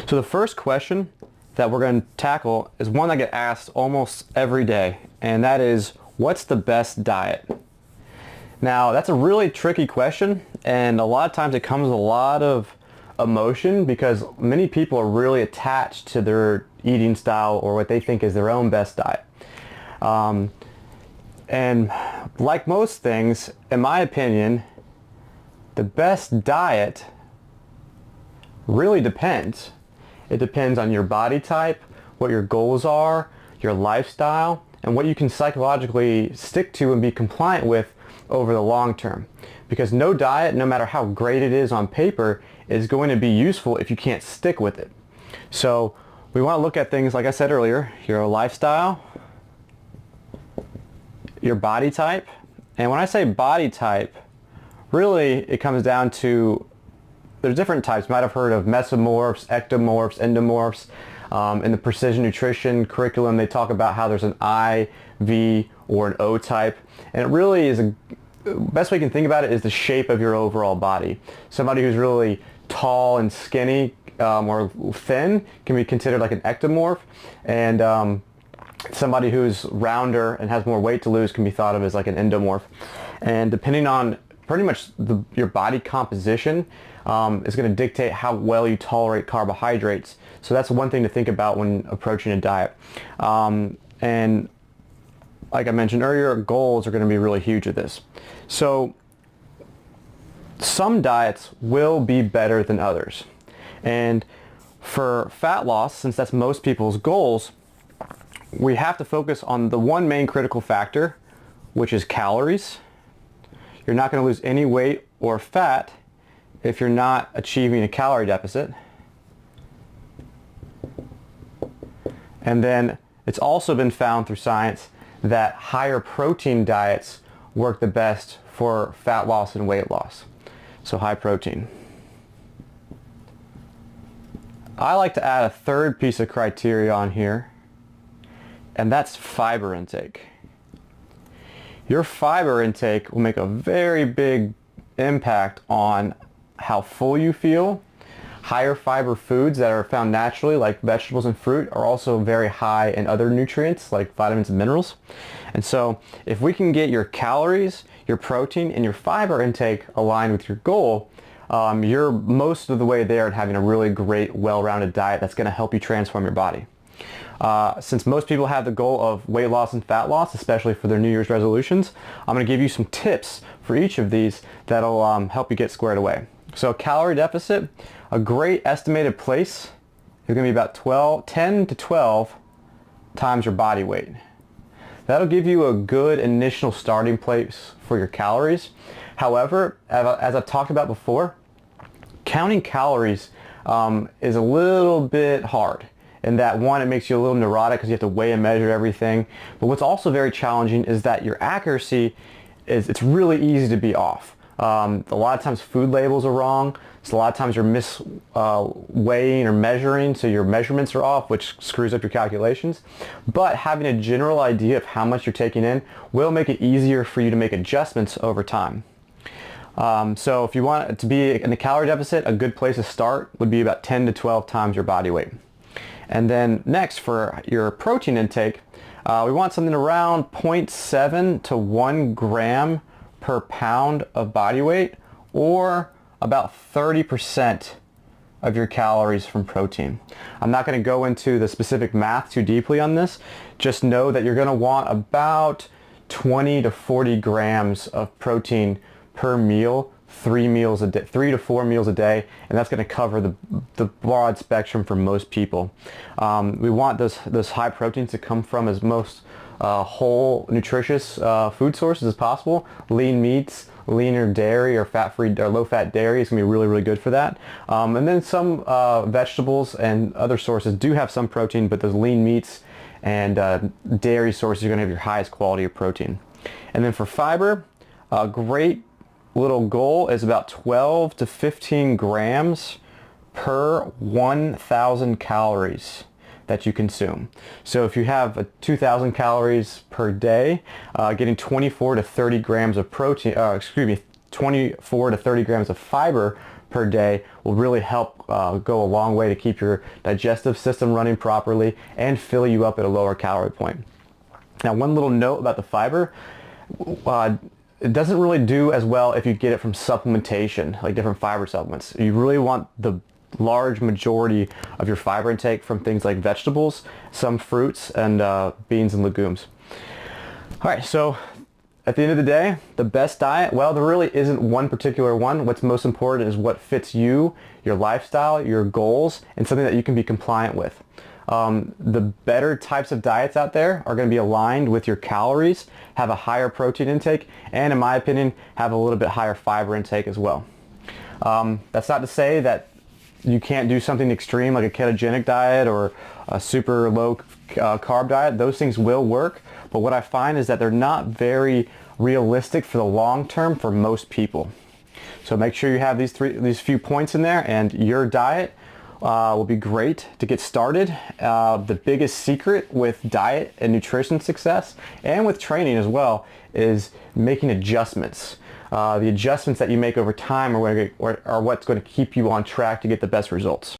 So the first question that we're going to tackle is one I get asked almost every day, and that is, what's the best diet? Now, that's a really tricky question, and a lot of times it comes with a lot of emotion because many people are really attached to their eating style or what they think is their own best diet. And like most things, in my opinion, the best diet really depends. It depends on your body type, what your goals are, your lifestyle, and what you can psychologically stick to and be compliant with over the long term. Because no diet, no matter how great it is on paper, is going to be useful if you can't stick with it. So we want to look at things, like I said earlier, your lifestyle, your body type. And when I say body type, really it comes down to, there's different types. You might have heard of mesomorphs, ectomorphs, endomorphs. In the precision nutrition curriculum, they talk about how there's an I, V, or an O type. And it really is, the best way you can think about it is the shape of your overall body. Somebody who's really tall and skinny or thin can be considered like an ectomorph. And somebody who's rounder and has more weight to lose can be thought of as like an endomorph. And depending on pretty much your body composition is going to dictate how well you tolerate carbohydrates. So that's one thing to think about when approaching a diet. And like I mentioned earlier, goals are going to be really huge with this. So some diets will be better than others. And for fat loss, since that's most people's goals, we have to focus on the one main critical factor, which is calories. You're not going to lose any weight or fat if you're not achieving a calorie deficit. And then it's also been found through science that higher protein diets work the best for fat loss and weight loss. So high protein. I like to add a third piece of criteria on here, and that's fiber intake. Your fiber intake will make a very big impact on how full you feel. Higher fiber foods that are found naturally, like vegetables and fruit, are also very high in other nutrients like vitamins and minerals. And so if we can get your calories, your protein, and your fiber intake aligned with your goal, you're most of the way there and having a really great, well-rounded diet that's going to help you transform your body. Since most people have the goal of weight loss and fat loss, especially for their New Year's resolutions, I'm going to give you some tips for each of these that'll help you get squared away. So calorie deficit, a great estimated place is going to be about 10 to 12 times your body weight. That'll give you a good initial starting place for your calories. However, as I've talked about before, counting calories is a little bit hard. In that, one, it makes you a little neurotic because you have to weigh and measure everything. But what's also very challenging is that your accuracy it's really easy to be off. A lot of times food labels are wrong. So a lot of times you're weighing or measuring, so your measurements are off, which screws up your calculations. But having a general idea of how much you're taking in will make it easier for you to make adjustments over time. So if you want it to be in a calorie deficit, a good place to start would be about 10 to 12 times your body weight. And then next, for your protein intake, we want something around 0.7 to 1 gram per pound of body weight, or about 30% of your calories from protein. I'm not going to go into the specific math too deeply on this. Just know that you're going to want about 20 to 40 grams of protein per meal, 3 to 4 meals a day, and that's going to cover the broad spectrum for most people. We want those high proteins to come from as most whole, nutritious food sources as possible. Lean meats, leaner dairy, or fat-free or low-fat dairy is going to be really, really good for that. And then some vegetables and other sources do have some protein, but those lean meats and dairy sources are going to have your highest quality of protein. And then for fiber, a great little goal is about 12 to 15 grams per 1,000 calories that you consume. So if you have 2,000 calories per day, getting 24 to 30 grams of protein, 24 to 30 grams of fiber per day will really help go a long way to keep your digestive system running properly and fill you up at a lower calorie point. Now, one little note about the fiber, it doesn't really do as well if you get it from supplementation, like different fiber supplements. You really want the large majority of your fiber intake from things like vegetables, some fruits, and beans and legumes. All right, so at the end of the day, the best diet, well, there really isn't one particular one. What's most important is what fits you, your lifestyle, your goals, and something that you can be compliant with. The better types of diets out there are going to be aligned with your calories, have a higher protein intake, and in my opinion, have a little bit higher fiber intake as well. That's not to say that you can't do something extreme like a ketogenic diet or a super low carb diet. Those things will work, but what I find is that they're not very realistic for the long term for most people. So make sure you have these few points in there, and your diet will be great to get started. The biggest secret with diet and nutrition success, and with training as well, is making adjustments. The adjustments that you make over time are what's going to keep you on track to get the best results.